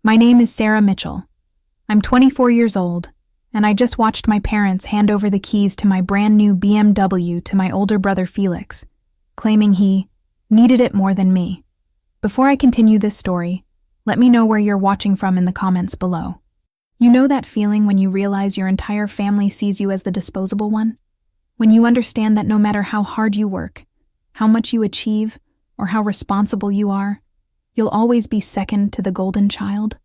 My name is Sarah Mitchell. I'm 24 years old, and I just watched my parents hand over the keys to my brand new BMW to my older brother Felix, claiming he needed it more than me. Before I continue this story, let me know where you're watching from in the comments below. You know that feeling when you realize your entire family sees you as the disposable one? When you understand that no matter how hard you work, how much you achieve, or how responsible you are, you'll always be second to the golden child?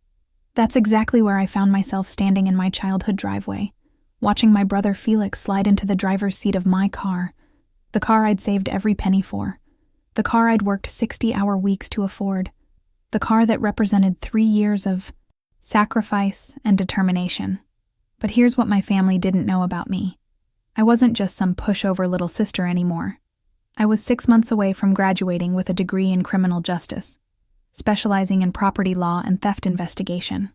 That's exactly where I found myself standing in my childhood driveway, watching my brother Felix slide into the driver's seat of my car, the car I'd saved every penny for, the car I'd worked 60-hour weeks to afford, the car that represented 3 years of sacrifice and determination. But here's what my family didn't know about me. I wasn't just some pushover little sister anymore. I was 6 months away from graduating with a degree in criminal justice, specializing in property law and theft investigation.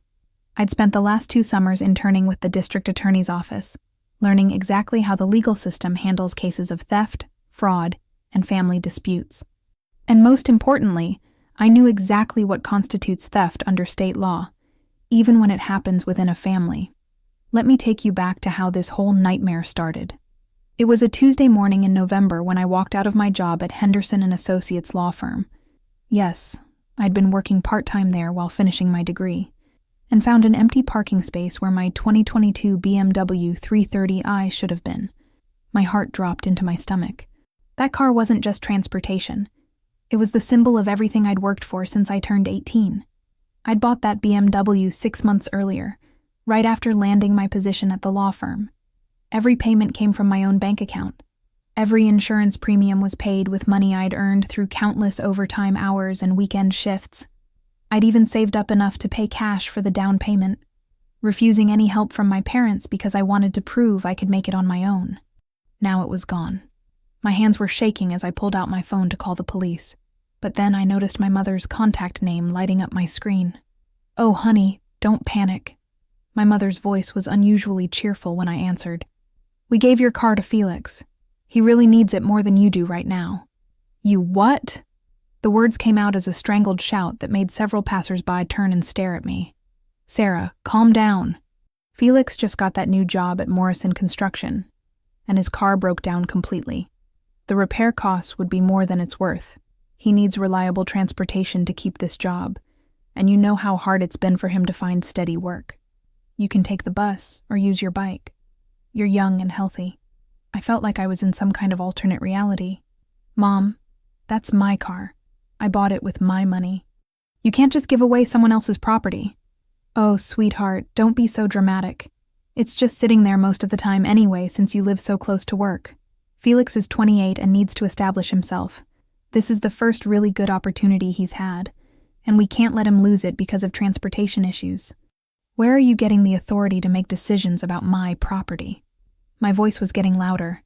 I'd spent the last 2 summers interning with the district attorney's office, learning exactly how the legal system handles cases of theft, fraud, and family disputes. And most importantly, I knew exactly what constitutes theft under state law, even when it happens within a family. Let me take you back to how this whole nightmare started. It was a Tuesday morning in November when I walked out of my job at Henderson & Associates law firm. Yes, I'd been working part-time there while finishing my degree, and found an empty parking space where my 2022 BMW 330i should have been. My heart dropped into my stomach. That car wasn't just transportation. It was the symbol of everything I'd worked for since I turned 18. I'd bought that BMW 6 months earlier, right after landing my position at the law firm. Every payment came from my own bank account. Every insurance premium was paid with money I'd earned through countless overtime hours and weekend shifts. I'd even saved up enough to pay cash for the down payment, refusing any help from my parents because I wanted to prove I could make it on my own. Now it was gone. My hands were shaking as I pulled out my phone to call the police, but then I noticed my mother's contact name lighting up my screen. "Oh, honey, don't panic." My mother's voice was unusually cheerful when I answered. "We gave your car to Felix. He really needs it more than you do right now." "You what?" The words came out as a strangled shout that made several passers-by turn and stare at me. "Sarah, calm down. Felix just got that new job at Morrison Construction, and his car broke down completely. The repair costs would be more than it's worth. He needs reliable transportation to keep this job, and you know how hard it's been for him to find steady work. You can take the bus or use your bike. You're young and healthy." I felt like I was in some kind of alternate reality. "Mom, that's my car. I bought it with my money. You can't just give away someone else's property." "Oh, sweetheart, don't be so dramatic. It's just sitting there most of the time anyway since you live so close to work. Felix is 28 and needs to establish himself. This is the first really good opportunity he's had, and we can't let him lose it because of transportation issues. Where are you getting the authority to make decisions about my property?" My voice was getting louder,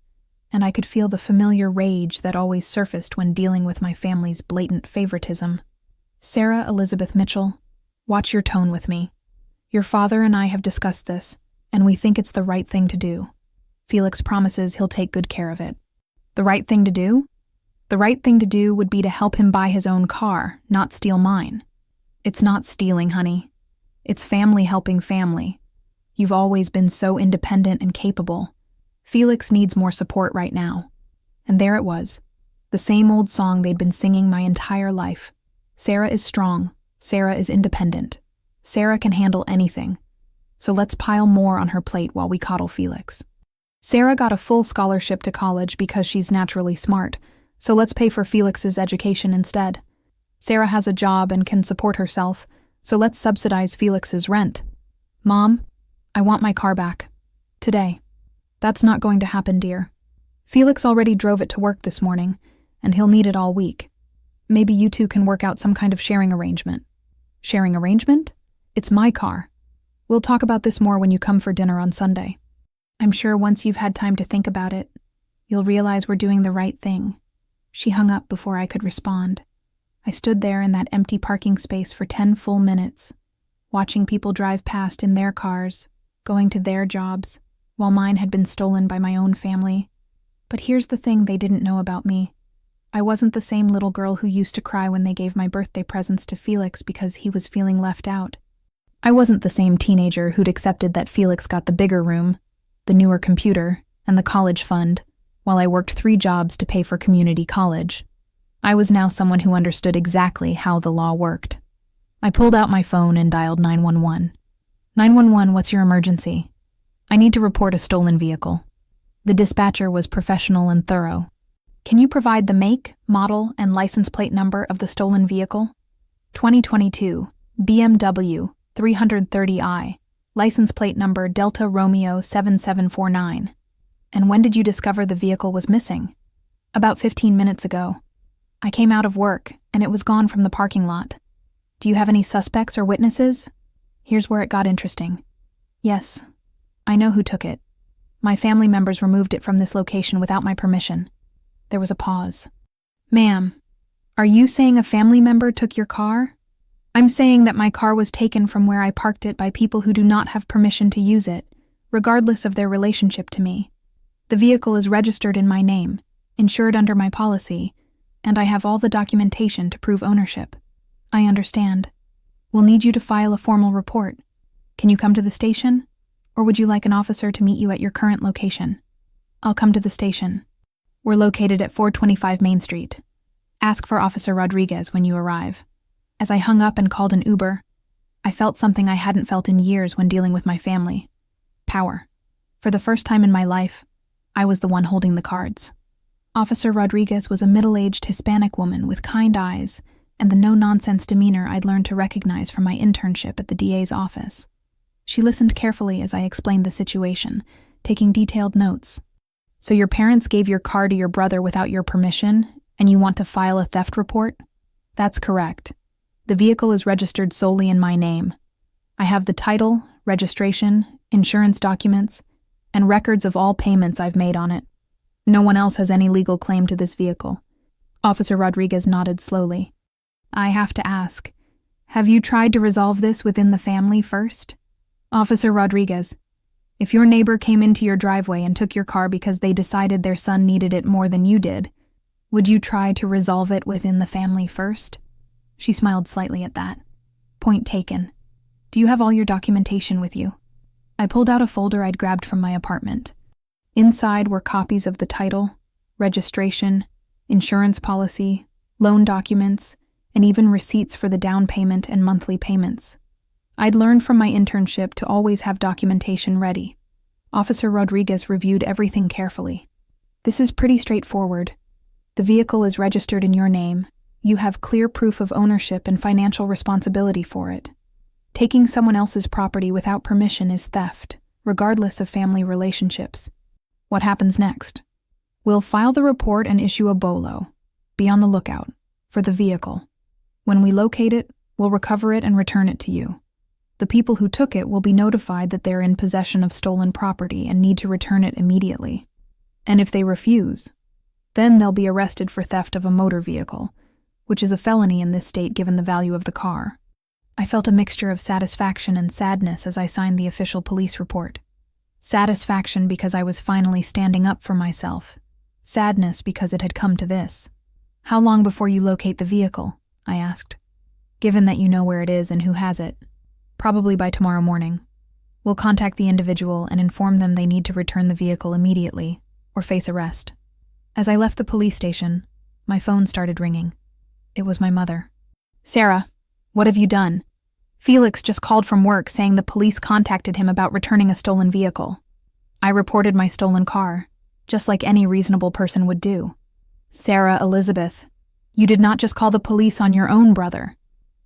and I could feel the familiar rage that always surfaced when dealing with my family's blatant favoritism. "Sarah Elizabeth Mitchell, watch your tone with me. Your father and I have discussed this, and we think it's the right thing to do. Felix promises he'll take good care of it." "The right thing to do?" "The right thing to do would be to help him buy his own car, not steal mine." "It's not stealing, honey. It's family helping family. You've always been so independent and capable. Felix needs more support right now." And there it was, the same old song they'd been singing my entire life. Sarah is strong. Sarah is independent. Sarah can handle anything. So let's pile more on her plate while we coddle Felix. Sarah got a full scholarship to college because she's naturally smart, so let's pay for Felix's education instead. Sarah has a job and can support herself, so let's subsidize Felix's rent. "Mom, I want my car back. Today." "That's not going to happen, dear. Felix already drove it to work this morning, and he'll need it all week. Maybe you two can work out some kind of sharing arrangement." "Sharing arrangement? It's my car. We'll talk about this more when you come for dinner on Sunday. I'm sure once you've had time to think about it, you'll realize we're doing the right thing." She hung up before I could respond. I stood there in that empty parking space for 10 full minutes, watching people drive past in their cars, going to their jobs, while mine had been stolen by my own family. But here's the thing they didn't know about me. I wasn't the same little girl who used to cry when they gave my birthday presents to Felix because he was feeling left out. I wasn't the same teenager who'd accepted that Felix got the bigger room, the newer computer, and the college fund, while I worked 3 jobs to pay for community college. I was now someone who understood exactly how the law worked. I pulled out my phone and dialed 911. 911, what's your emergency? I need to report a stolen vehicle. The dispatcher was professional and thorough. Can you provide the make, model, and license plate number of the stolen vehicle? 2022, BMW 330i, license plate number Delta Romeo 7749. And when did you discover the vehicle was missing? About 15 minutes ago. I came out of work, and it was gone from the parking lot. Do you have any suspects or witnesses? Here's where it got interesting. Yes, I know who took it. My family members removed it from this location without my permission. There was a pause. Ma'am, are you saying a family member took your car? I'm saying that my car was taken from where I parked it by people who do not have permission to use it, regardless of their relationship to me. The vehicle is registered in my name, insured under my policy, and I have all the documentation to prove ownership. I understand. We'll need you to file a formal report. Can you come to the station? Or would you like an officer to meet you at your current location? I'll come to the station. We're located at 425 Main Street. Ask for Officer Rodriguez when you arrive. As I hung up and called an Uber, I felt something I hadn't felt in years when dealing with my family. Power. For the first time in my life, I was the one holding the cards. Officer Rodriguez was a middle-aged Hispanic woman with kind eyes and the no-nonsense demeanor I'd learned to recognize from my internship at the DA's office. She listened carefully as I explained the situation, taking detailed notes. So your parents gave your car to your brother without your permission, and you want to file a theft report? That's correct. The vehicle is registered solely in my name. I have the title, registration, insurance documents, and records of all payments I've made on it. No one else has any legal claim to this vehicle. Officer Rodriguez nodded slowly. I have to ask, have you tried to resolve this within the family first? Officer Rodriguez, if your neighbor came into your driveway and took your car because they decided their son needed it more than you did, would you try to resolve it within the family first? She smiled slightly at that. Point taken. Do you have all your documentation with you? I pulled out a folder I'd grabbed from my apartment. Inside were copies of the title, registration, insurance policy, loan documents, and even receipts for the down payment and monthly payments. I'd learned from my internship to always have documentation ready. Officer Rodriguez reviewed everything carefully. This is pretty straightforward. The vehicle is registered in your name. You have clear proof of ownership and financial responsibility for it. Taking someone else's property without permission is theft, regardless of family relationships. What happens next? We'll file the report and issue a BOLO. Be on the lookout for the vehicle. When we locate it, we'll recover it and return it to you. The people who took it will be notified that they're in possession of stolen property and need to return it immediately. And if they refuse, then they'll be arrested for theft of a motor vehicle, which is a felony in this state given the value of the car. I felt a mixture of satisfaction and sadness as I signed the official police report. Satisfaction because I was finally standing up for myself. Sadness because it had come to this. How long before you locate the vehicle? I asked. Given that you know where it is and who has it. Probably by tomorrow morning. We'll contact the individual and inform them they need to return the vehicle immediately or face arrest. As I left the police station, my phone started ringing. It was my mother. Sarah, what have you done? Felix just called from work saying the police contacted him about returning a stolen vehicle. I reported my stolen car, just like any reasonable person would do. Sarah Elizabeth, you did not just call the police on your own brother.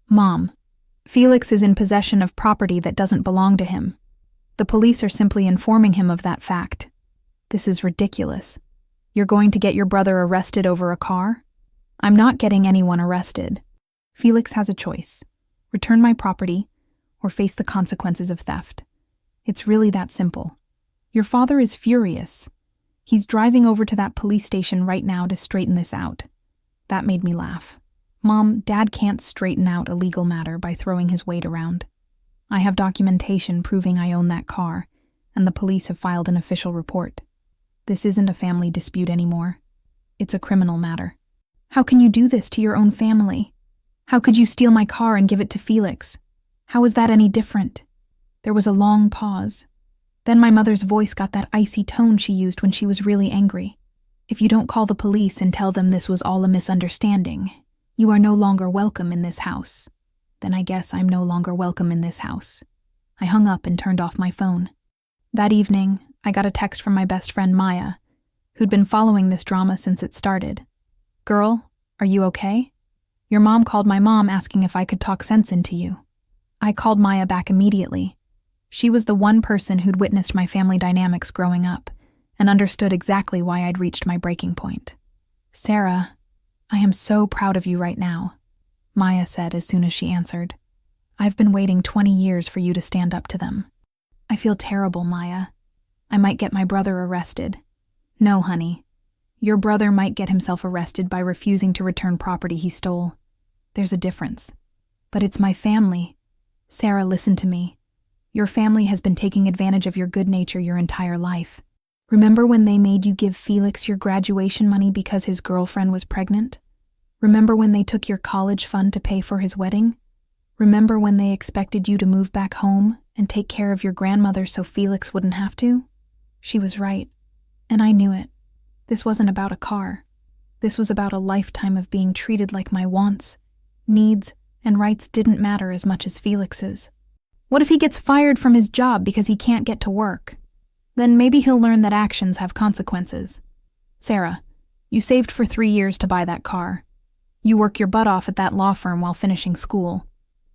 Mom, Felix is in possession of property that doesn't belong to him. The police are simply informing him of that fact. This is ridiculous. You're going to get your brother arrested over a car? I'm not getting anyone arrested. Felix has a choice. Return my property or face the consequences of theft. It's really that simple. Your father is furious. He's driving over to that police station right now to straighten this out. That made me laugh. Mom, Dad can't straighten out a legal matter by throwing his weight around. I have documentation proving I own that car, and the police have filed an official report. This isn't a family dispute anymore. It's a criminal matter. How can you do this to your own family? How could you steal my car and give it to Felix? How was that any different? There was a long pause. Then my mother's voice got that icy tone she used when she was really angry. If you don't call the police and tell them this was all a misunderstanding, you are no longer welcome in this house. Then I guess I'm no longer welcome in this house. I hung up and turned off my phone. That evening, I got a text from my best friend Maya, who'd been following this drama since it started. "Girl, are you okay? Your mom called my mom asking if I could talk sense into you." I called Maya back immediately. She was the one person who'd witnessed my family dynamics growing up and understood exactly why I'd reached my breaking point. "Sarah, I am so proud of you right now," Maya said as soon as she answered. "I've been waiting 20 years for you to stand up to them." "I feel terrible, Maya. I might get my brother arrested." "No, honey. Your brother might get himself arrested by refusing to return property he stole. There's a difference. But it's my family. Sarah, listen to me. Your family has been taking advantage of your good nature your entire life. Remember when they made you give Felix your graduation money because his girlfriend was pregnant? Remember when they took your college fund to pay for his wedding? Remember when they expected you to move back home and take care of your grandmother so Felix wouldn't have to? She was right, and I knew it. This wasn't about a car. This was about a lifetime of being treated like my wants, needs, and rights didn't matter as much as Felix's. What if he gets fired from his job because he can't get to work? Then maybe he'll learn that actions have consequences. Sarah, you saved for 3 years to buy that car. You work your butt off at that law firm while finishing school.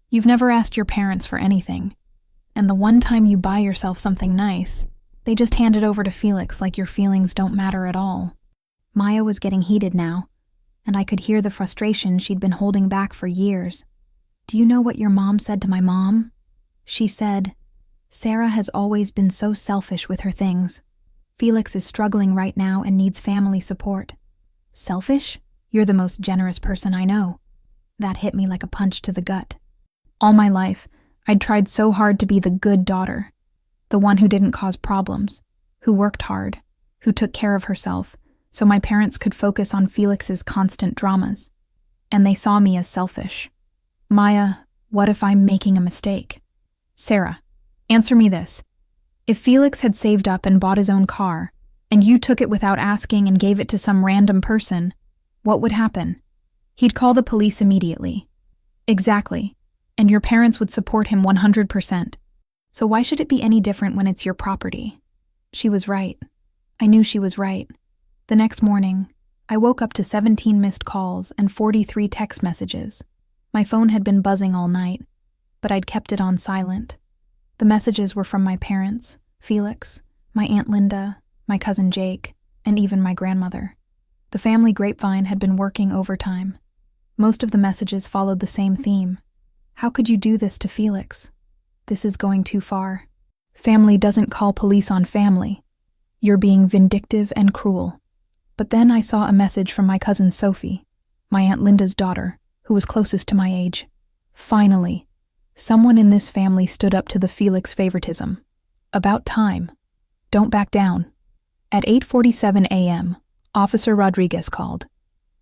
You've never asked your parents for anything. And the one time you buy yourself something nice, they just hand it over to Felix like your feelings don't matter at all. Maya was getting heated now, and I could hear the frustration she'd been holding back for years. Do you know what your mom said to my mom? She said, "Sarah has always been so selfish with her things. Felix is struggling right now and needs family support." "Selfish? You're the most generous person I know." That hit me like a punch to the gut. All my life, I'd tried so hard to be the good daughter, the one who didn't cause problems, who worked hard, who took care of herself, so my parents could focus on Felix's constant dramas. And they saw me as selfish. Maya, what if I'm making a mistake? Sarah, answer me this. If Felix had saved up and bought his own car, and you took it without asking and gave it to some random person, what would happen? He'd call the police immediately. Exactly. And your parents would support him 100%. So why should it be any different when it's your property? She was right. I knew she was right. The next morning, I woke up to 17 missed calls and 43 text messages. My phone had been buzzing all night, but I'd kept it on silent. The messages were from my parents, Felix, my Aunt Linda, my cousin Jake, and even my grandmother. The family grapevine had been working overtime. Most of the messages followed the same theme. How could you do this to Felix? This is going too far. Family doesn't call police on family. You're being vindictive and cruel. But then I saw a message from my cousin Sophie, my Aunt Linda's daughter, who was closest to my age. Finally, someone in this family stood up to the Felix favoritism. About time. Don't back down. At 8:47 a.m., Officer Rodriguez called.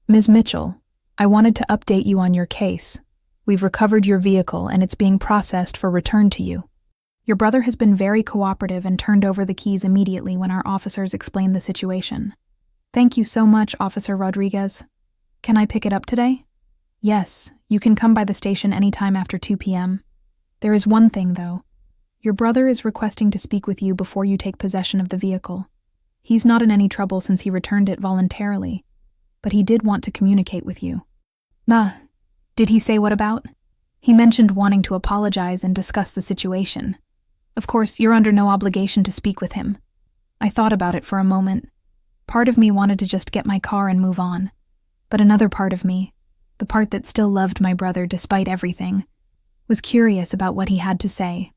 "Ms. Mitchell, I wanted to update you on your case. We've recovered your vehicle and it's being processed for return to you. Your brother has been very cooperative and turned over the keys immediately when our officers explained the situation." "Thank you so much, Officer Rodriguez. Can I pick it up today?" "Yes, you can come by the station anytime after 2 p.m. There is one thing, though. Your brother is requesting to speak with you before you take possession of the vehicle. He's not in any trouble since he returned it voluntarily, but he did want to communicate with you." Did he say what about?" "He mentioned wanting to apologize and discuss the situation. Of course, you're under no obligation to speak with him." I thought about it for a moment. Part of me wanted to just get my car and move on, but another part of me, the part that still loved my brother despite everything, was curious about what he had to say.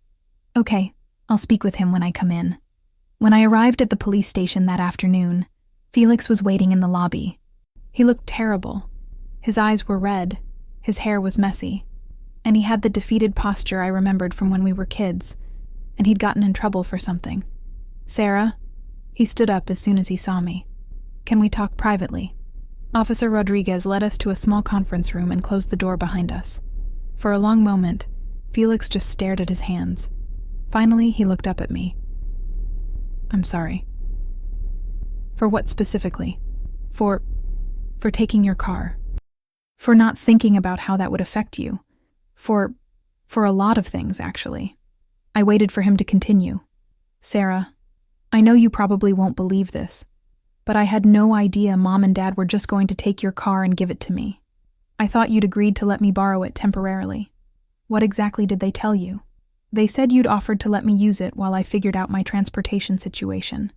"Okay, I'll speak with him when I come in." When I arrived at the police station that afternoon, Felix was waiting in the lobby. He looked terrible. His eyes were red, his hair was messy, and he had the defeated posture I remembered from when we were kids, and he'd gotten in trouble for something. "Sarah?" He stood up as soon as he saw me. "Can we talk privately?" Officer Rodriguez led us to a small conference room and closed the door behind us. For a long moment, Felix just stared at his hands. Finally, he looked up at me. I'm sorry. For what specifically? For taking your car. For not thinking about how that would affect you. For a lot of things, actually. I waited for him to continue. Sarah, I know you probably won't believe this, but I had no idea Mom and Dad were just going to take your car and give it to me. I thought you'd agreed to let me borrow it temporarily. What exactly did they tell you? They said you'd offered to let me use it while I figured out my transportation situation,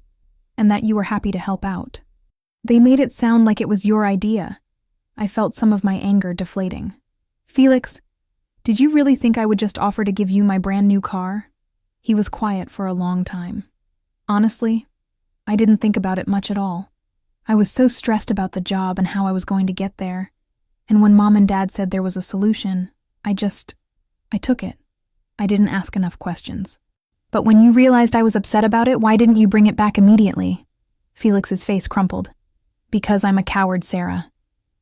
and that you were happy to help out. They made it sound like it was your idea. I felt some of my anger deflating. Felix, did you really think I would just offer to give you my brand new car? He was quiet for a long time. Honestly, I didn't think about it much at all. I was so stressed about the job and how I was going to get there. And when Mom and Dad said there was a solution, I took it. I didn't ask enough questions. But when you realized I was upset about it, why didn't you bring it back immediately? Felix's face crumpled. Because I'm a coward, Sarah.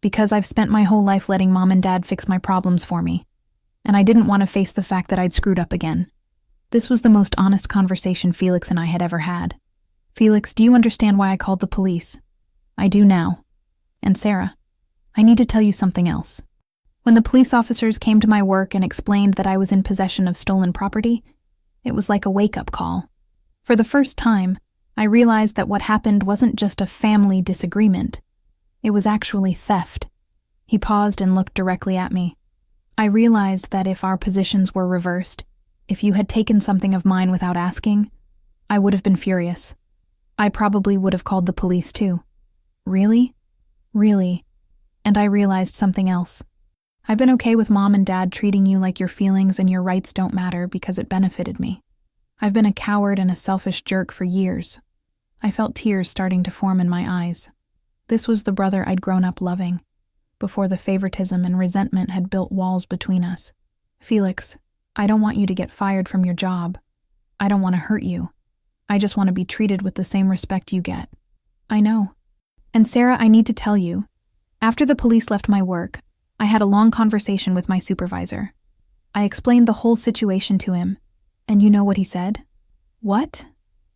Because I've spent my whole life letting Mom and Dad fix my problems for me. And I didn't want to face the fact that I'd screwed up again. This was the most honest conversation Felix and I had ever had. Felix, do you understand why I called the police? I do now. And Sarah, I need to tell you something else. When the police officers came to my work and explained that I was in possession of stolen property, it was like a wake-up call. For the first time, I realized that what happened wasn't just a family disagreement. It was actually theft. He paused and looked directly at me. I realized that if our positions were reversed, if you had taken something of mine without asking, I would have been furious. I probably would have called the police too. Really? Really. And I realized something else. I've been okay with Mom and Dad treating you like your feelings and your rights don't matter because it benefited me. I've been a coward and a selfish jerk for years. I felt tears starting to form in my eyes. This was the brother I'd grown up loving, before the favoritism and resentment had built walls between us. Felix, I don't want you to get fired from your job. I don't want to hurt you. I just want to be treated with the same respect you get. I know. And Sarah, I need to tell you, after the police left my work, I had a long conversation with my supervisor. I explained the whole situation to him, and you know what he said? What?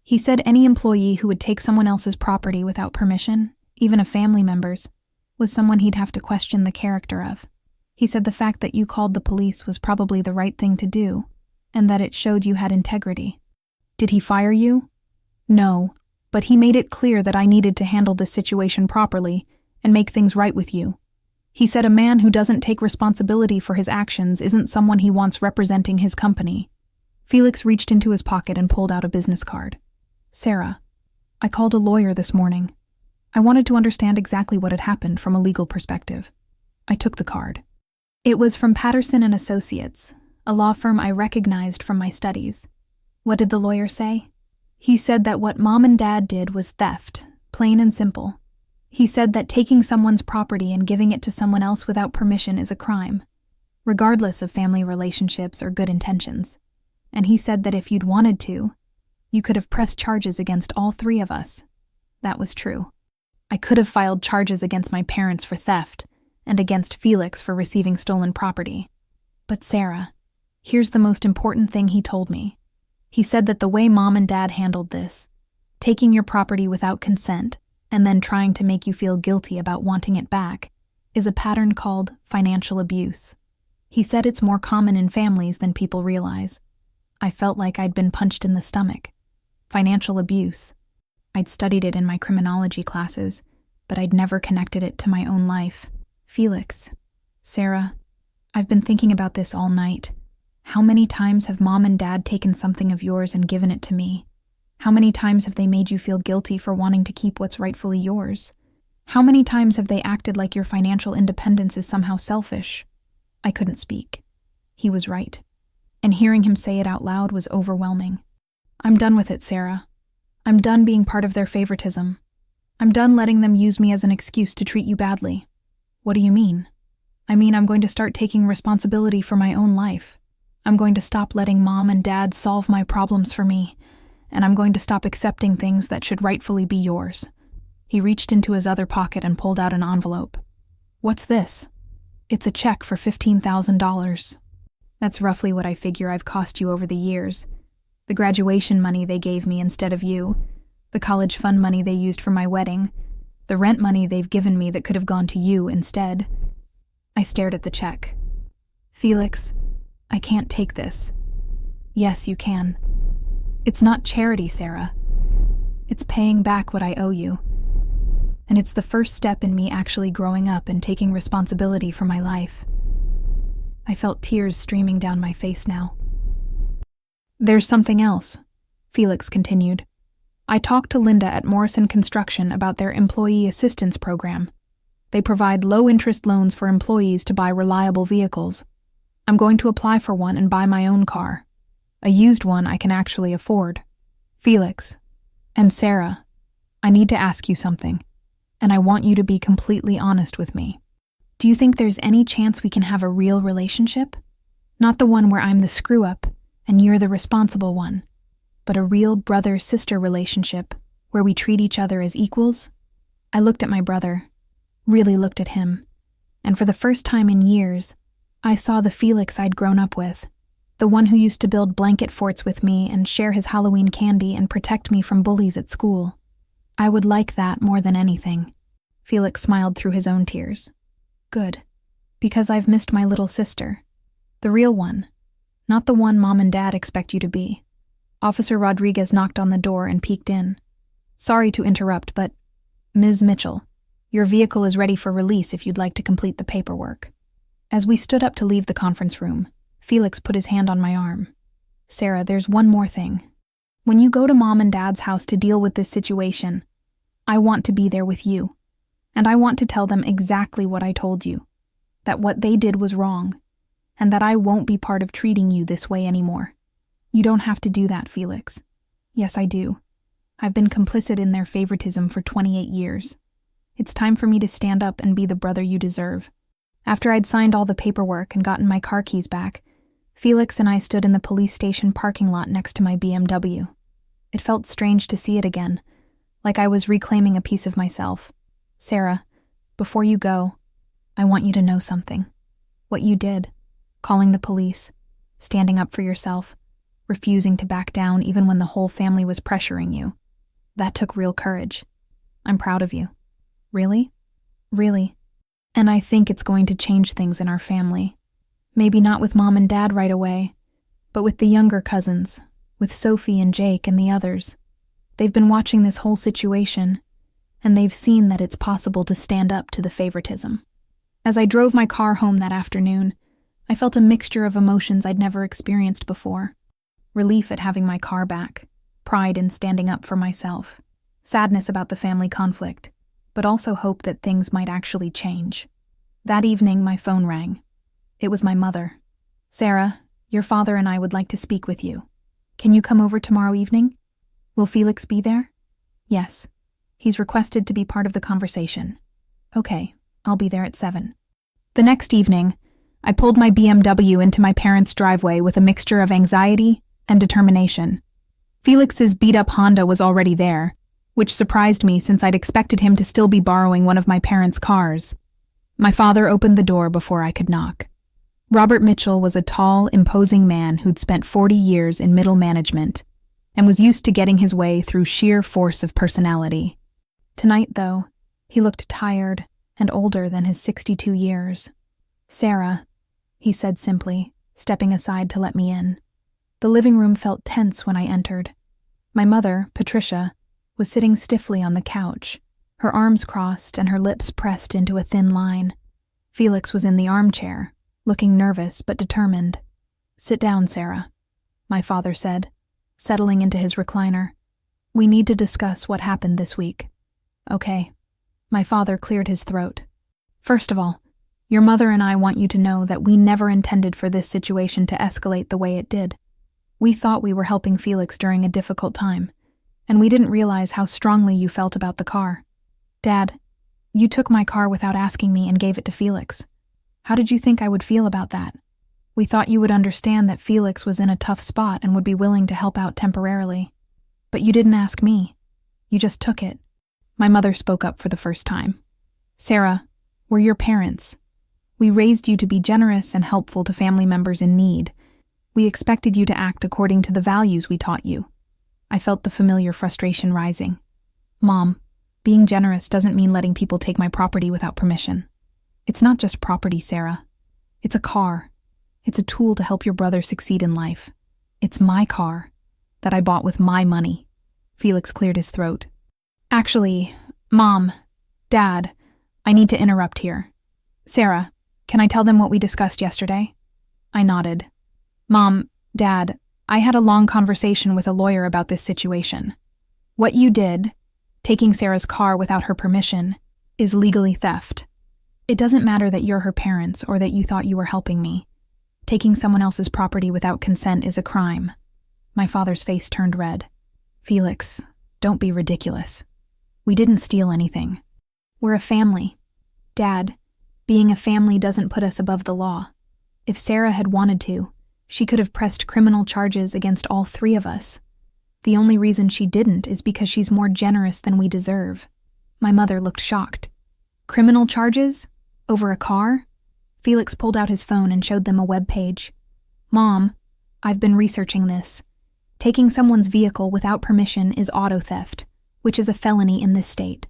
He said any employee who would take someone else's property without permission, even a family member's, was someone he'd have to question the character of. He said the fact that you called the police was probably the right thing to do, and that it showed you had integrity. Did he fire you? No, but he made it clear that I needed to handle this situation properly and make things right with you. He said a man who doesn't take responsibility for his actions isn't someone he wants representing his company. Felix reached into his pocket and pulled out a business card. Sarah, I called a lawyer this morning. I wanted to understand exactly what had happened from a legal perspective. I took the card. It was from Patterson and Associates, a law firm I recognized from my studies. What did the lawyer say? He said that what Mom and Dad did was theft, plain and simple. He said that taking someone's property and giving it to someone else without permission is a crime, regardless of family relationships or good intentions. And he said that if you'd wanted to, you could have pressed charges against all three of us. That was true. I could have filed charges against my parents for theft and against Felix for receiving stolen property. But Sarah, here's the most important thing he told me. He said that the way Mom and Dad handled this, taking your property without consent, and then trying to make you feel guilty about wanting it back, is a pattern called financial abuse. He said it's more common in families than people realize. I felt like I'd been punched in the stomach. Financial abuse. I'd studied it in my criminology classes, but I'd never connected it to my own life. Felix, Sarah, I've been thinking about this all night. How many times have Mom and Dad taken something of yours and given it to me? How many times have they made you feel guilty for wanting to keep what's rightfully yours? How many times have they acted like your financial independence is somehow selfish? I couldn't speak. He was right. And hearing him say it out loud was overwhelming. I'm done with it, Sarah. I'm done being part of their favoritism. I'm done letting them use me as an excuse to treat you badly. What do you mean? I mean, I'm going to start taking responsibility for my own life. I'm going to stop letting Mom and Dad solve my problems for me. And I'm going to stop accepting things that should rightfully be yours. He reached into his other pocket and pulled out an envelope. What's this? It's a check for $15,000. That's roughly what I figure I've cost you over the years. The graduation money they gave me instead of you, the college fund money they used for my wedding, the rent money they've given me that could have gone to you instead. I stared at the check. Felix, I can't take this. Yes, you can. It's not charity, Sarah. It's paying back what I owe you. And it's the first step in me actually growing up and taking responsibility for my life. I felt tears streaming down my face now. There's something else, Felix continued. I talked to Linda at Morrison Construction about their employee assistance program. They provide low-interest loans for employees to buy reliable vehicles. I'm going to apply for one and buy my own car. A used one I can actually afford. Felix, and Sarah, I need to ask you something, and I want you to be completely honest with me. Do you think there's any chance we can have a real relationship? Not the one where I'm the screw-up and you're the responsible one, but a real brother-sister relationship where we treat each other as equals? I looked at my brother, really looked at him, and for the first time in years, I saw the Felix I'd grown up with, the one who used to build blanket forts with me and share his Halloween candy and protect me from bullies at school. I would like that more than anything. Felix smiled through his own tears. Good, because I've missed my little sister. The real one, not the one Mom and Dad expect you to be. Officer Rodriguez knocked on the door and peeked in. Sorry to interrupt, but Ms. Mitchell, your vehicle is ready for release if you'd like to complete the paperwork. As we stood up to leave the conference room, Felix put his hand on my arm. Sarah, there's one more thing. When you go to Mom and Dad's house to deal with this situation, I want to be there with you. And I want to tell them exactly what I told you, that what they did was wrong, and that I won't be part of treating you this way anymore. You don't have to do that, Felix. Yes, I do. I've been complicit in their favoritism for 28 years. It's time for me to stand up and be the brother you deserve. After I'd signed all the paperwork and gotten my car keys back, Felix and I stood in the police station parking lot next to my BMW. It felt strange to see it again, like I was reclaiming a piece of myself. Sarah, before you go, I want you to know something. What you did, calling the police, standing up for yourself, refusing to back down even when the whole family was pressuring you. That took real courage. I'm proud of you. Really? Really. And I think it's going to change things in our family. Maybe not with Mom and Dad right away, but with the younger cousins, with Sophie and Jake and the others. They've been watching this whole situation, and they've seen that it's possible to stand up to the favoritism. As I drove my car home that afternoon, I felt a mixture of emotions I'd never experienced before. Relief at having my car back, pride in standing up for myself, sadness about the family conflict, but also hope that things might actually change. That evening, my phone rang. It was my mother. Sarah, your father and I would like to speak with you. Can you come over tomorrow evening? Will Felix be there? Yes. He's requested to be part of the conversation. Okay, I'll be there at 7. The next evening, I pulled my BMW into my parents' driveway with a mixture of anxiety and determination. Felix's beat-up Honda was already there, which surprised me since I'd expected him to still be borrowing one of my parents' cars. My father opened the door before I could knock. Robert Mitchell was a tall, imposing man who'd spent 40 years in middle management and was used to getting his way through sheer force of personality. Tonight, though, he looked tired and older than his 62 years. Sarah, he said simply, stepping aside to let me in. The living room felt tense when I entered. My mother, Patricia, was sitting stiffly on the couch, her arms crossed and her lips pressed into a thin line. Felix was in the armchair, looking nervous but determined. Sit down, Sarah, my father said, settling into his recliner. We need to discuss what happened this week. Okay. My father cleared his throat. First of all, your mother and I want you to know that we never intended for this situation to escalate the way it did. We thought we were helping Felix during a difficult time, and we didn't realize how strongly you felt about the car. Dad, you took my car without asking me and gave it to Felix. How did you think I would feel about that? We thought you would understand that Felix was in a tough spot and would be willing to help out temporarily. But you didn't ask me. You just took it. My mother spoke up for the first time. Sarah, we're your parents. We raised you to be generous and helpful to family members in need. We expected you to act according to the values we taught you. I felt the familiar frustration rising. Mom, being generous doesn't mean letting people take my property without permission. It's not just property, Sarah. It's a car. It's a tool to help your brother succeed in life. It's my car that I bought with my money. Felix cleared his throat. Actually, Mom, Dad, I need to interrupt here. Sarah, can I tell them what we discussed yesterday? I nodded. Mom, Dad, I had a long conversation with a lawyer about this situation. What you did, taking Sarah's car without her permission, is legally theft. It doesn't matter that you're her parents or that you thought you were helping me. Taking someone else's property without consent is a crime. My father's face turned red. Felix, don't be ridiculous. We didn't steal anything. We're a family. Dad, being a family doesn't put us above the law. If Sarah had wanted to, she could have pressed criminal charges against all three of us. The only reason she didn't is because she's more generous than we deserve. My mother looked shocked. Criminal charges? Over a car? Felix pulled out his phone and showed them a web page. Mom, I've been researching this. Taking someone's vehicle without permission is auto theft, which is a felony in this state.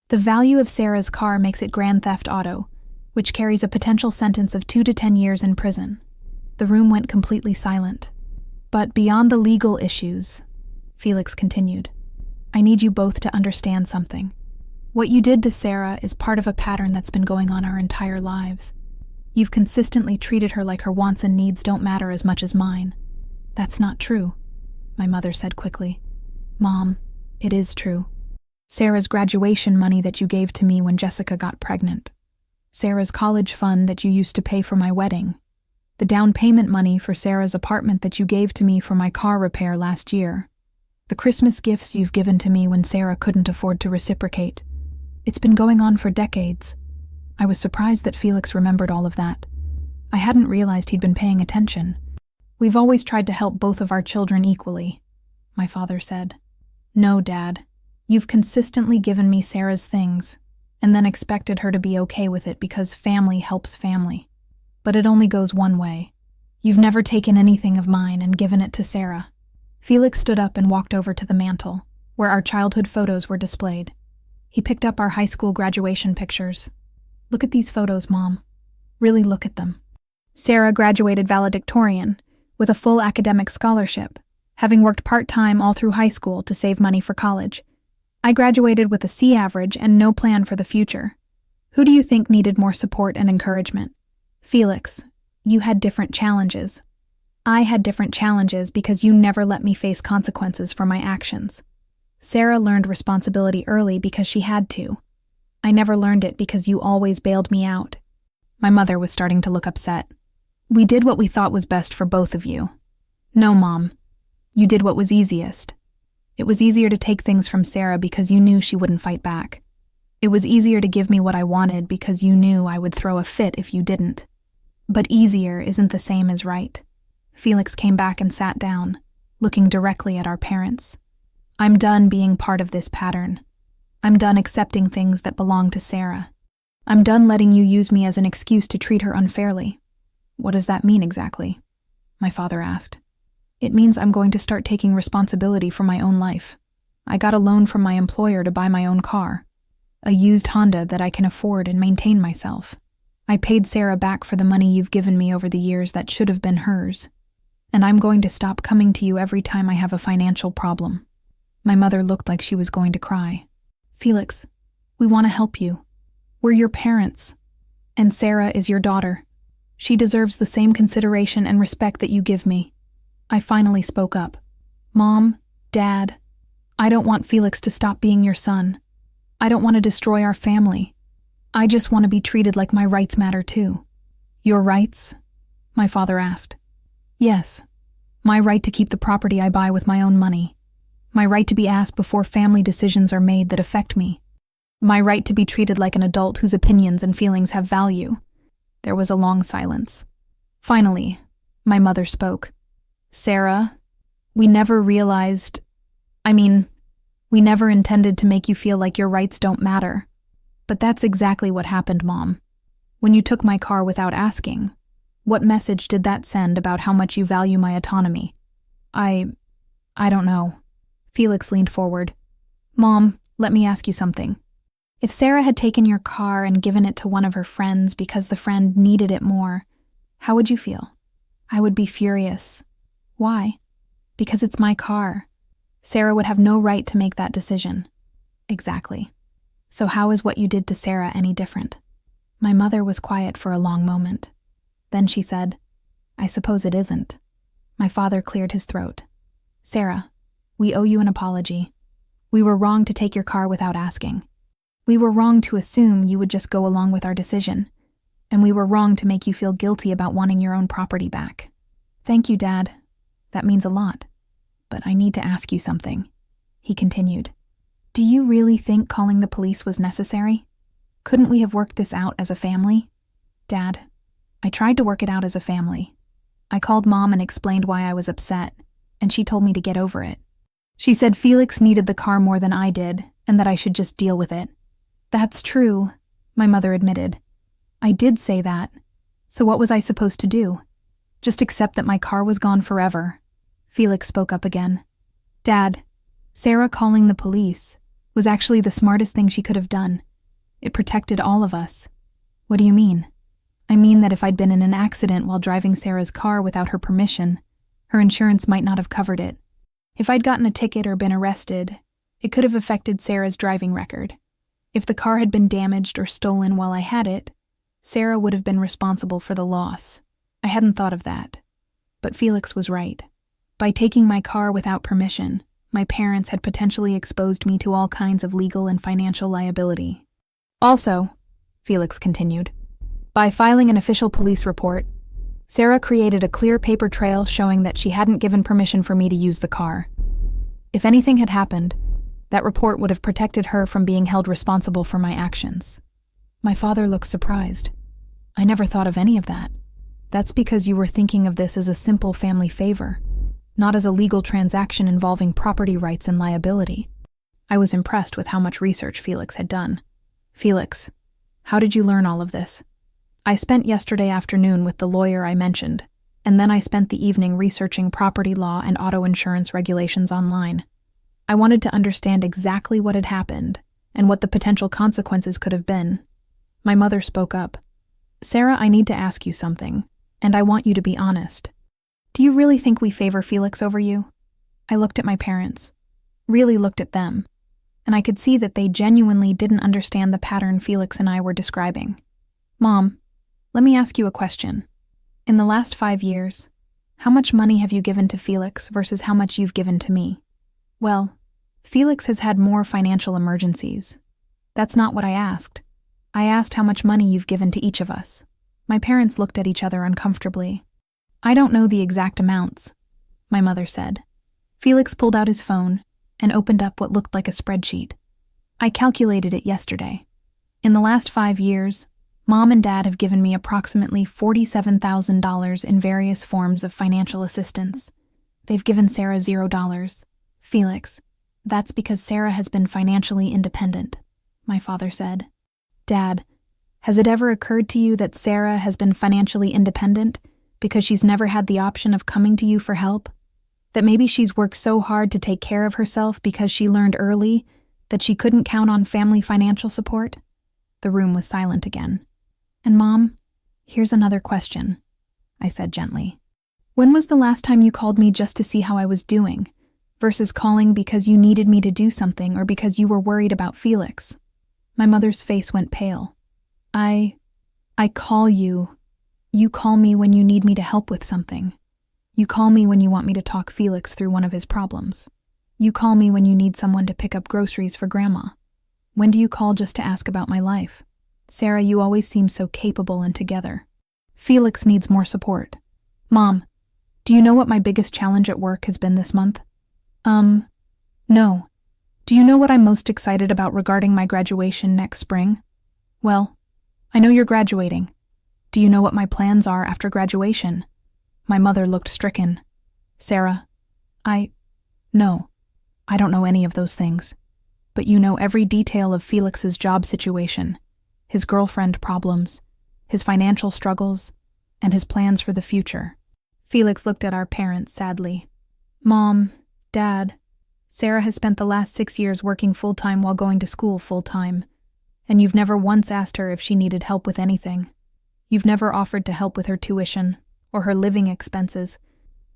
The value of Sarah's car makes it grand theft auto, which carries a potential sentence of 2 to 10 years in prison. The room went completely silent. But beyond the legal issues, Felix continued, I need you both to understand something. What you did to Sarah is part of a pattern that's been going on our entire lives. You've consistently treated her like her wants and needs don't matter as much as mine. That's not true, my mother said quickly. Mom, it is true. Sarah's graduation money that you gave to me when Jessica got pregnant. Sarah's college fund that you used to pay for my wedding. The down payment money for Sarah's apartment that you gave to me for my car repair last year. The Christmas gifts you've given to me when Sarah couldn't afford to reciprocate. It's been going on for decades. I was surprised that Felix remembered all of that. I hadn't realized he'd been paying attention. We've always tried to help both of our children equally, my father said. No, Dad. You've consistently given me Sarah's things, and then expected her to be okay with it because family helps family. But it only goes one way. You've never taken anything of mine and given it to Sarah. Felix stood up and walked over to the mantel, where our childhood photos were displayed. He picked up our high school graduation pictures. Look at these photos, Mom. Really look at them. Sarah graduated valedictorian, with a full academic scholarship, having worked part-time all through high school to save money for college. I graduated with a C average and no plan for the future. Who do you think needed more support and encouragement? Felix, you had different challenges. I had different challenges because you never let me face consequences for my actions. Sarah learned responsibility early because she had to. I never learned it because you always bailed me out. My mother was starting to look upset. We did what we thought was best for both of you. No, Mom. You did what was easiest. It was easier to take things from Sarah because you knew she wouldn't fight back. It was easier to give me what I wanted because you knew I would throw a fit if you didn't. But easier isn't the same as right. Felix came back and sat down, looking directly at our parents. I'm done being part of this pattern. I'm done accepting things that belong to Sarah. I'm done letting you use me as an excuse to treat her unfairly. What does that mean exactly? My father asked. It means I'm going to start taking responsibility for my own life. I got a loan from my employer to buy my own car. A used Honda that I can afford and maintain myself. I paid Sarah back for the money you've given me over the years that should have been hers. And I'm going to stop coming to you every time I have a financial problem. My mother looked like she was going to cry. Felix, we want to help you. We're your parents. And Sarah is your daughter. She deserves the same consideration and respect that you give me. I finally spoke up. Mom, Dad, I don't want Felix to stop being your son. I don't want to destroy our family. I just want to be treated like my rights matter too. Your rights? My father asked. Yes. My right to keep the property I buy with my own money. My right to be asked before family decisions are made that affect me. My right to be treated like an adult whose opinions and feelings have value. There was a long silence. Finally, my mother spoke. Sarah, we never intended to make you feel like your rights don't matter. But that's exactly what happened, Mom. When you took my car without asking, what message did that send about how much you value my autonomy? I don't know. Felix leaned forward. Mom, let me ask you something. If Sarah had taken your car and given it to one of her friends because the friend needed it more, how would you feel? I would be furious. Why? Because it's my car. Sarah would have no right to make that decision. Exactly. So how is what you did to Sarah any different? My mother was quiet for a long moment. Then she said, I suppose it isn't. My father cleared his throat. Sarah, we owe you an apology. We were wrong to take your car without asking. We were wrong to assume you would just go along with our decision. And we were wrong to make you feel guilty about wanting your own property back. Thank you, Dad. That means a lot. But I need to ask you something. He continued. Do you really think calling the police was necessary? Couldn't we have worked this out as a family? Dad, I tried to work it out as a family. I called Mom and explained why I was upset, and she told me to get over it. She said Felix needed the car more than I did, and that I should just deal with it. That's true, my mother admitted. I did say that. So what was I supposed to do? Just accept that my car was gone forever. Felix spoke up again. Dad, Sarah calling the police was actually the smartest thing she could have done. It protected all of us. What do you mean? I mean that if I'd been in an accident while driving Sarah's car without her permission, her insurance might not have covered it. If I'd gotten a ticket or been arrested, it could have affected Sarah's driving record. If the car had been damaged or stolen while I had it, Sarah would have been responsible for the loss. I hadn't thought of that. But Felix was right. By taking my car without permission, my parents had potentially exposed me to all kinds of legal and financial liability. Also, Felix continued, by filing an official police report, Sarah created a clear paper trail showing that she hadn't given permission for me to use the car. If anything had happened, that report would have protected her from being held responsible for my actions. My father looked surprised. I never thought of any of that. That's because you were thinking of this as a simple family favor, not as a legal transaction involving property rights and liability. I was impressed with how much research Felix had done. Felix, how did you learn all of this? I spent yesterday afternoon with the lawyer I mentioned, and then I spent the evening researching property law and auto insurance regulations online. I wanted to understand exactly what had happened and what the potential consequences could have been. My mother spoke up. Sarah, I need to ask you something, and I want you to be honest. Do you really think we favor Felix over you? I looked at my parents, really looked at them, and I could see that they genuinely didn't understand the pattern Felix and I were describing. Mom, let me ask you a question. In the last 5 years, how much money have you given to Felix versus how much you've given to me? Well, Felix has had more financial emergencies. That's not what I asked. I asked how much money you've given to each of us. My parents looked at each other uncomfortably. I don't know the exact amounts, my mother said. Felix pulled out his phone and opened up what looked like a spreadsheet. I calculated it yesterday. In the last 5 years, Mom and Dad have given me approximately $47,000 in various forms of financial assistance. They've given Sarah $0. Felix, that's because Sarah has been financially independent, my father said. Dad, has it ever occurred to you that Sarah has been financially independent because she's never had the option of coming to you for help? That maybe she's worked so hard to take care of herself because she learned early that she couldn't count on family financial support? The room was silent again. And Mom, here's another question, I said gently. When was the last time you called me just to see how I was doing, versus calling because you needed me to do something or because you were worried about Felix? My mother's face went pale. I call you. You call me when you need me to help with something. You call me when you want me to talk Felix through one of his problems. You call me when you need someone to pick up groceries for Grandma. When do you call just to ask about my life? Sarah, you always seem so capable and together. Felix needs more support. Mom, do you know what my biggest challenge at work has been this month? No. Do you know what I'm most excited about regarding my graduation next spring? Well, I know you're graduating. Do you know what my plans are after graduation? My mother looked stricken. Sarah, No, I don't know any of those things. But you know every detail of Felix's job situation, his girlfriend problems, his financial struggles, and his plans for the future. Felix looked at our parents sadly. Mom, Dad, Sarah has spent the last 6 years working full-time while going to school full-time, and you've never once asked her if she needed help with anything. You've never offered to help with her tuition, or her living expenses,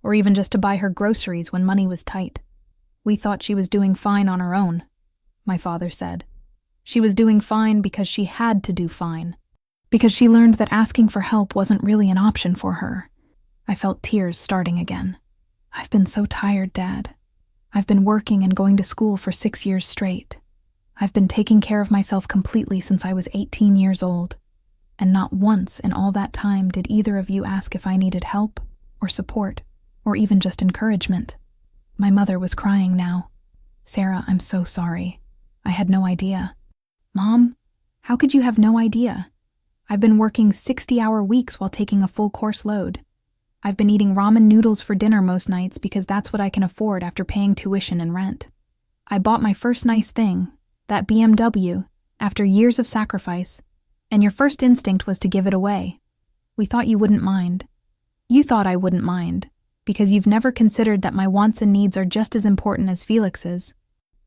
or even just to buy her groceries when money was tight. We thought she was doing fine on her own, my father said. She was doing fine because she had to do fine, because she learned that asking for help wasn't really an option for her. I felt tears starting again. I've been so tired, Dad. I've been working and going to school for 6 years straight. I've been taking care of myself completely since I was 18 years old, and not once in all that time did either of you ask if I needed help or support or even just encouragement. My mother was crying now. Sarah, I'm so sorry. I had no idea. Mom, how could you have no idea? I've been working 60-hour weeks while taking a full course load. I've been eating ramen noodles for dinner most nights because that's what I can afford after paying tuition and rent. I bought my first nice thing, that BMW, after years of sacrifice, and your first instinct was to give it away. We thought you wouldn't mind. You thought I wouldn't mind, because you've never considered that my wants and needs are just as important as Felix's.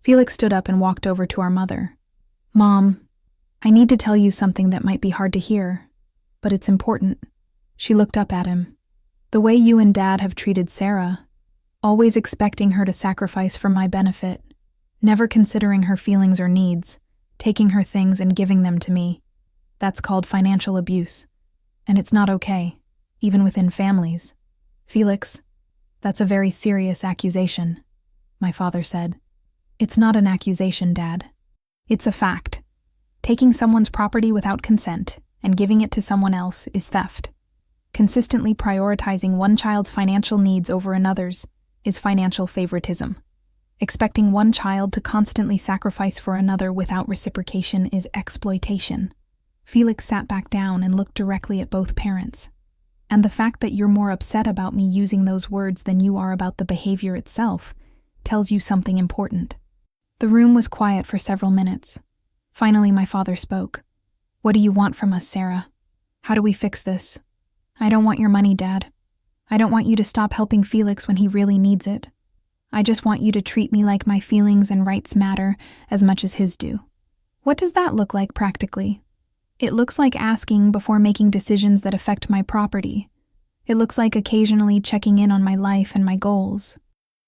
Felix stood up and walked over to our mother. Mom, I need to tell you something that might be hard to hear, but it's important. She looked up at him. The way you and Dad have treated Sarah, always expecting her to sacrifice for my benefit, never considering her feelings or needs, taking her things and giving them to me, that's called financial abuse. And it's not okay, even within families. Felix, that's a very serious accusation, my father said. It's not an accusation, Dad. It's a fact. Taking someone's property without consent and giving it to someone else is theft. Consistently prioritizing one child's financial needs over another's is financial favoritism. Expecting one child to constantly sacrifice for another without reciprocation is exploitation. Felix sat back down and looked directly at both parents. And the fact that you're more upset about me using those words than you are about the behavior itself tells you something important. The room was quiet for several minutes. Finally, my father spoke. What do you want from us, Sarah? How do we fix this? I don't want your money, Dad. I don't want you to stop helping Felix when he really needs it. I just want you to treat me like my feelings and rights matter as much as his do. What does that look like practically? It looks like asking before making decisions that affect my property. It looks like occasionally checking in on my life and my goals.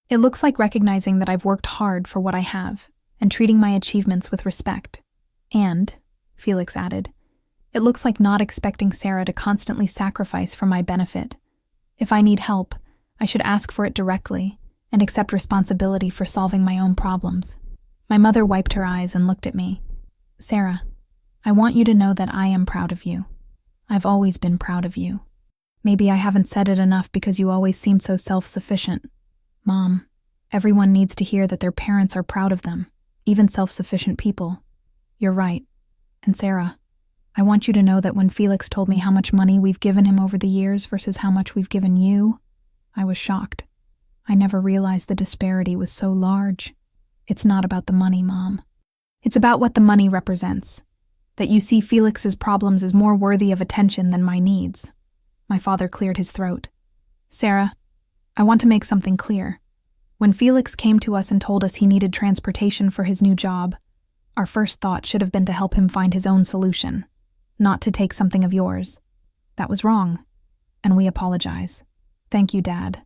It looks like recognizing that I've worked hard for what I have and treating my achievements with respect. And, Felix added, it looks like not expecting Sarah to constantly sacrifice for my benefit. If I need help, I should ask for it directly and accept responsibility for solving my own problems. My mother wiped her eyes and looked at me. Sarah, I want you to know that I am proud of you. I've always been proud of you. Maybe I haven't said it enough because you always seem so self-sufficient. Mom, everyone needs to hear that their parents are proud of them, even self-sufficient people. You're right. And Sarah, I want you to know that when Felix told me how much money we've given him over the years versus how much we've given you, I was shocked. I never realized the disparity was so large. It's not about the money, Mom. It's about what the money represents. That you see Felix's problems as more worthy of attention than my needs. My father cleared his throat. Sarah, I want to make something clear. When Felix came to us and told us he needed transportation for his new job, our first thought should have been to help him find his own solution, not to take something of yours. That was wrong, and we apologize. Thank you, Dad.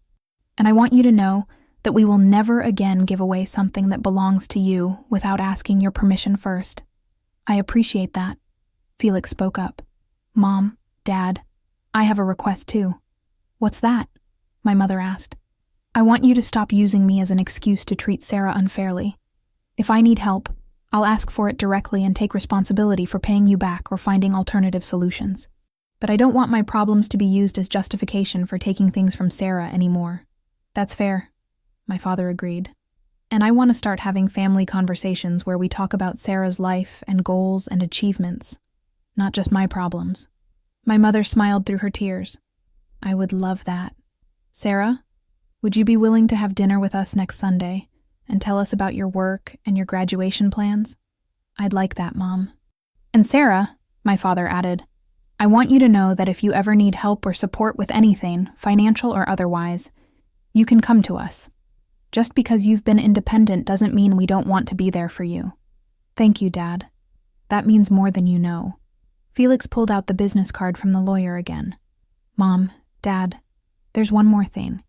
And I want you to know that we will never again give away something that belongs to you without asking your permission first. I appreciate that. Felix spoke up. Mom, Dad, I have a request too. What's that? My mother asked. I want you to stop using me as an excuse to treat Sarah unfairly. If I need help, I'll ask for it directly and take responsibility for paying you back or finding alternative solutions. But I don't want my problems to be used as justification for taking things from Sarah anymore. That's fair, my father agreed. And I want to start having family conversations where we talk about Sarah's life and goals and achievements, not just my problems. My mother smiled through her tears. I would love that. Sarah, would you be willing to have dinner with us next Sunday and tell us about your work and your graduation plans? I'd like that, Mom. And Sarah, my father added, I want you to know that if you ever need help or support with anything, financial or otherwise, you can come to us. Just because you've been independent doesn't mean we don't want to be there for you. Thank you, Dad. That means more than you know. Felix pulled out the business card from the lawyer again. Mom, Dad, there's one more thing.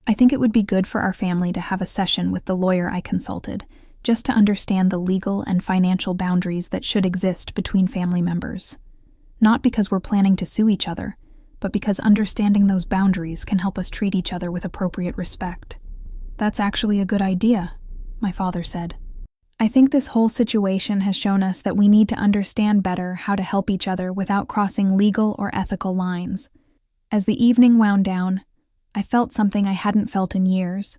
I think it would be good for our family to have a session with the lawyer I consulted, just to understand the legal and financial boundaries that should exist between family members. Not because we're planning to sue each other, but because understanding those boundaries can help us treat each other with appropriate respect. That's actually a good idea, my father said. I think this whole situation has shown us that we need to understand better how to help each other without crossing legal or ethical lines. As the evening wound down, I felt something I hadn't felt in years,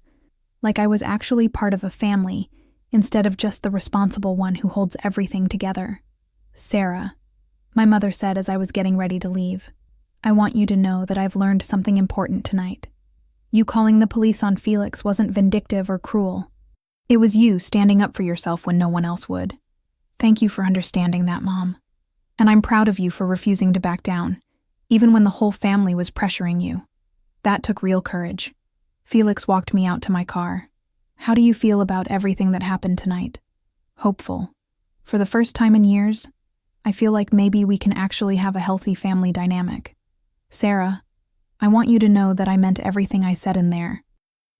like I was actually part of a family instead of just the responsible one who holds everything together. Sarah, my mother said as I was getting ready to leave, I want you to know that I've learned something important tonight. You calling the police on Felix wasn't vindictive or cruel. It was you standing up for yourself when no one else would. Thank you for understanding that, Mom. And I'm proud of you for refusing to back down, even when the whole family was pressuring you. That took real courage. Felix walked me out to my car. How do you feel about everything that happened tonight? Hopeful. For the first time in years, I feel like maybe we can actually have a healthy family dynamic. Sarah, I want you to know that I meant everything I said in there.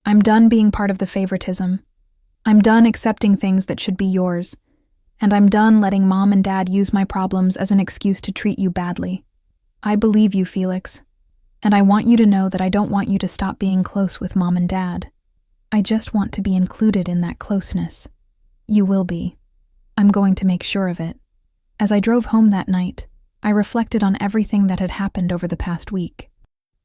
I'm done being part of the favoritism. I'm done accepting things that should be yours. And I'm done letting Mom and Dad use my problems as an excuse to treat you badly. I believe you, Felix. And I want you to know that I don't want you to stop being close with Mom and Dad. I just want to be included in that closeness. You will be. I'm going to make sure of it. As I drove home that night, I reflected on everything that had happened over the past week.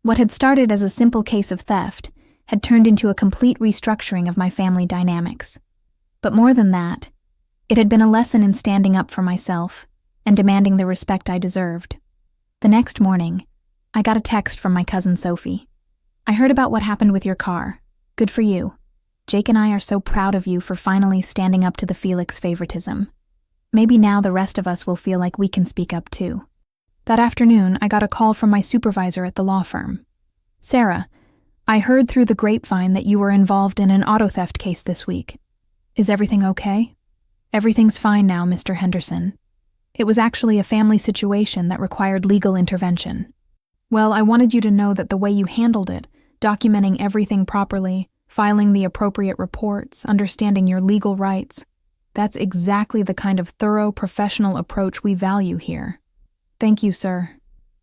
What had started as a simple case of theft had turned into a complete restructuring of my family dynamics. But more than that, it had been a lesson in standing up for myself and demanding the respect I deserved. The next morning, I got a text from my cousin Sophie. I heard about what happened with your car. Good for you. Jake and I are so proud of you for finally standing up to the Felix favoritism. Maybe now the rest of us will feel like we can speak up too. That afternoon, I got a call from my supervisor at the law firm. Sarah, I heard through the grapevine that you were involved in an auto theft case this week. Is everything okay? Everything's fine now, Mr. Henderson. It was actually a family situation that required legal intervention. Well, I wanted you to know that the way you handled it, documenting everything properly, filing the appropriate reports, understanding your legal rights, that's exactly the kind of thorough, professional approach we value here. Thank you, sir.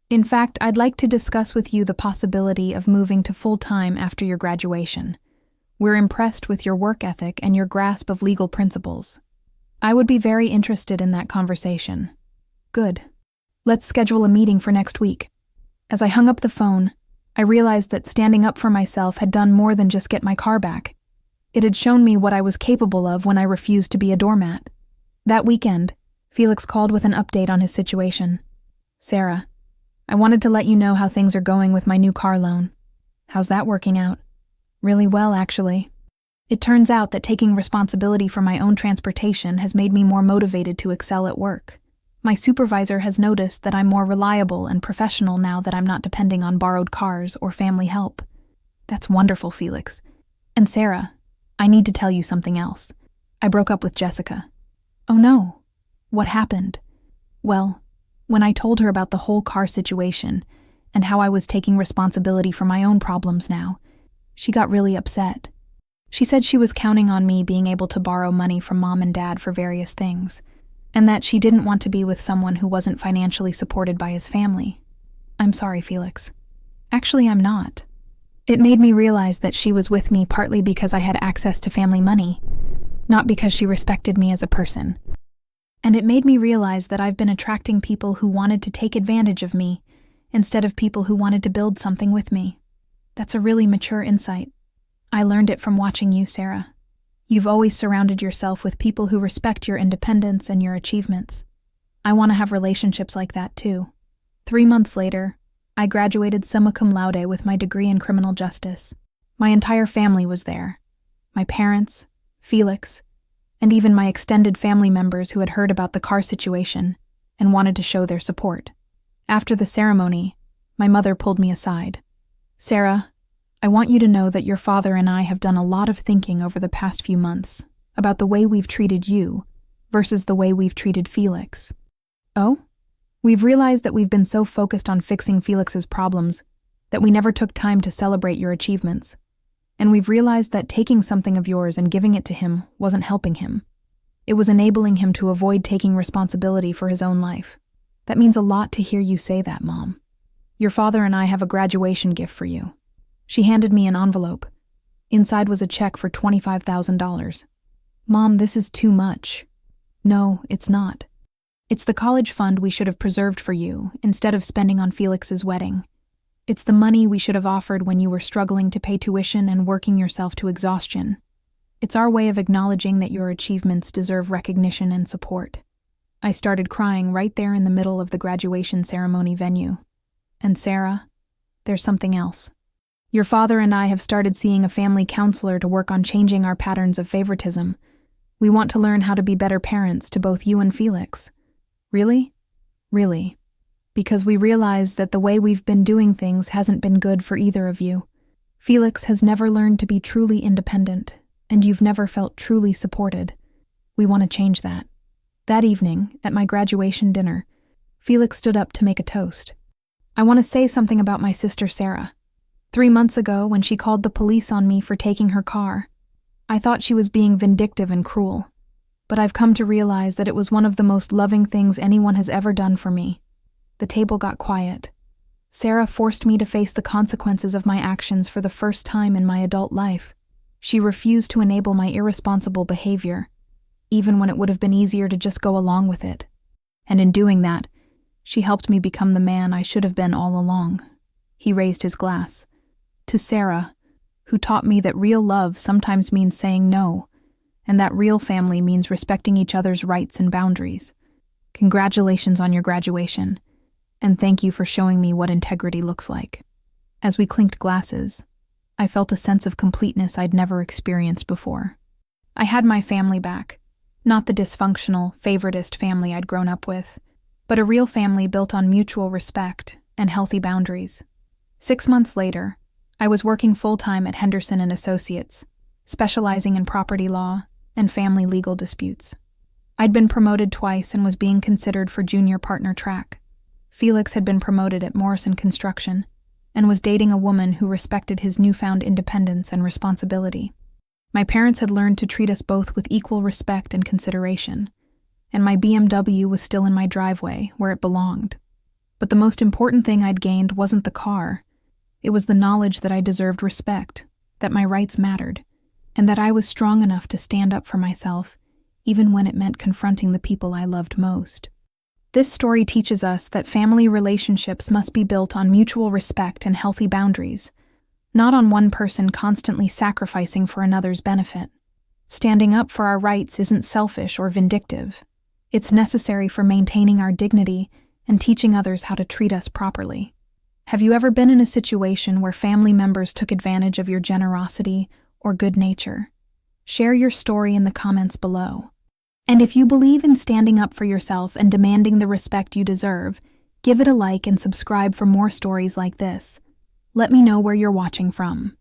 In fact, I'd like to discuss with you the possibility of moving to full-time after your graduation. We're impressed with your work ethic and your grasp of legal principles. I would be very interested in that conversation. Good. Let's schedule a meeting for next week. As I hung up the phone, I realized that standing up for myself had done more than just get my car back. It had shown me what I was capable of when I refused to be a doormat. That weekend, Felix called with an update on his situation. Sarah, I wanted to let you know how things are going with my new car loan. How's that working out? Really well, actually. It turns out that taking responsibility for my own transportation has made me more motivated to excel at work. My supervisor has noticed that I'm more reliable and professional now that I'm not depending on borrowed cars or family help. That's wonderful, Felix. And Sarah, I need to tell you something else. I broke up with Jessica. Oh no. What happened? Well, when I told her about the whole car situation and how I was taking responsibility for my own problems now, she got really upset. She said she was counting on me being able to borrow money from Mom and Dad for various things, and that she didn't want to be with someone who wasn't financially supported by his family. I'm sorry, Felix. Actually, I'm not. It made me realize that she was with me partly because I had access to family money, not because she respected me as a person. And it made me realize that I've been attracting people who wanted to take advantage of me instead of people who wanted to build something with me. That's a really mature insight. I learned it from watching you, Sarah. You've always surrounded yourself with people who respect your independence and your achievements. I want to have relationships like that too. 3 months later, I graduated summa cum laude with my degree in criminal justice. My entire family was there. My parents, Felix, and even my extended family members who had heard about the car situation and wanted to show their support. After the ceremony, my mother pulled me aside. "Sarah, I want you to know that your father and I have done a lot of thinking over the past few months about the way we've treated you versus the way we've treated Felix." "Oh?" "We've realized that we've been so focused on fixing Felix's problems that we never took time to celebrate your achievements. And we've realized that taking something of yours and giving it to him wasn't helping him. It was enabling him to avoid taking responsibility for his own life. That means a lot to hear you say that, Mom. Your father and I have a graduation gift for you." She handed me an envelope. Inside was a check for $25,000. "Mom, this is too much." "No, it's not. It's the college fund we should have preserved for you instead of spending on Felix's wedding. It's the money we should have offered when you were struggling to pay tuition and working yourself to exhaustion. It's our way of acknowledging that your achievements deserve recognition and support." I started crying right there in the middle of the graduation ceremony venue. "And Sarah, there's something else. Your father and I have started seeing a family counselor to work on changing our patterns of favoritism. We want to learn how to be better parents to both you and Felix." "Really?" "Really. Because we realize that the way we've been doing things hasn't been good for either of you. Felix has never learned to be truly independent, and you've never felt truly supported. We want to change that." That evening, at my graduation dinner, Felix stood up to make a toast. "I want to say something about my sister Sarah. 3 months ago, when she called the police on me for taking her car, I thought she was being vindictive and cruel. But I've come to realize that it was one of the most loving things anyone has ever done for me." The table got quiet. Sarah forced me to face the consequences of my actions for the first time in my adult life. She refused to enable my irresponsible behavior, even when it would have been easier to just go along with it. And in doing that, she helped me become the man I should have been all along. He raised his glass. "To Sarah, who taught me that real love sometimes means saying no, and that real family means respecting each other's rights and boundaries. Congratulations on your graduation, and thank you for showing me what integrity looks like." As we clinked glasses, I felt a sense of completeness I'd never experienced before. I had my family back, not the dysfunctional, favoritist family I'd grown up with, but a real family built on mutual respect and healthy boundaries. 6 months later, I was working full-time at Henderson & Associates, specializing in property law and family legal disputes. I'd been promoted twice and was being considered for junior partner track. Felix had been promoted at Morrison Construction and was dating a woman who respected his newfound independence and responsibility. My parents had learned to treat us both with equal respect and consideration, and my BMW was still in my driveway where it belonged. But the most important thing I'd gained wasn't the car. It was the knowledge that I deserved respect, that my rights mattered, and that I was strong enough to stand up for myself, even when it meant confronting the people I loved most. This story teaches us that family relationships must be built on mutual respect and healthy boundaries, not on one person constantly sacrificing for another's benefit. Standing up for our rights isn't selfish or vindictive. It's necessary for maintaining our dignity and teaching others how to treat us properly. Have you ever been in a situation where family members took advantage of your generosity or good nature? Share your story in the comments below. And if you believe in standing up for yourself and demanding the respect you deserve, give it a like and subscribe for more stories like this. Let me know where you're watching from.